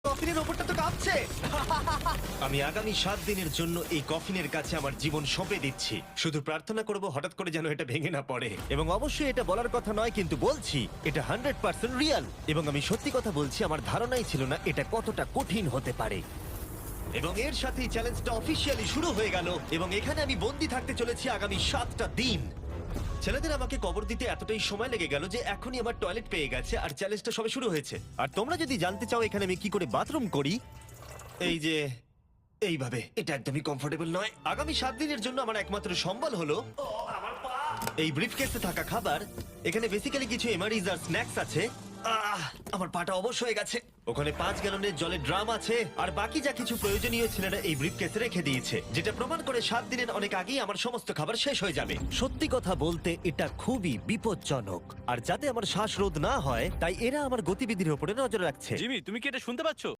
কফিনের ওপরটা তো কাঁপছে। আমি আগামী 7 দিনের জন্য এই কফিনের কাছে আমার জীবন সঁপে দিচ্ছি। শুধু প্রার্থনা করব হঠাৎ করে যেন এটা ভেঙে না পড়ে। এবং অবশ্যই এটা বলার কথা নয়, কিন্তু বলছি এটা 100% রিয়েল। এবং আমি সত্যি কথা বলছি, আমার ধারণাই ছিল না এটা কতটা কঠিন হতে পারে। এবং এর সাথেই চ্যালেঞ্জটা অফিসিয়ালি শুরু হয়ে গেল, এবং এখানে আমি বন্দি থাকতে চলেছি আগামী 7টা দিন। ছেলেদের আমাকে কবর দিতে এতটাই সময় লেগে গেল যে এখনই আমার টয়লেট পেয়ে গেছে, আর চ্যালেঞ্জটা সবে শুরু হয়েছে। আর তোমরা যদি জানতে চাও এখানে আমি কি করে বাথরুম করি, এই যে এইভাবে, এটা একদমই কমফোর্টেবল নয়। আগামী 7 দিনের জন্য আমার একমাত্র সম্বল হলো এই ব্রিফকেসে থাকা খাবার। এখানে বেসিক্যালি কিছু এমারিজ আর স্ন্যাক্স আছে। আমার পাটা অবশ হয়ে গেছে। ওখানে 5 গ্যালনের জলের ড্রাম আছে, আর বাকি যা কিছু প্রয়োজনীয় ছেলেরা এই ব্রিফকেসে রেখে দিয়েছে, যেটা প্রমাণ করে 7 দিনের অনেক আগেই আমার সমস্ত খাবার শেষ হয়ে যাবে। সত্যি কথা বলতে এটা খুবই বিপজ্জনক, আর যাতে আমার শ্বাসরোধ না হয় তাই এরা আমার গতিবিধির উপরে নজর রাখছে। জিমি, তুমি কি এটা শুনতে পাচ্ছ?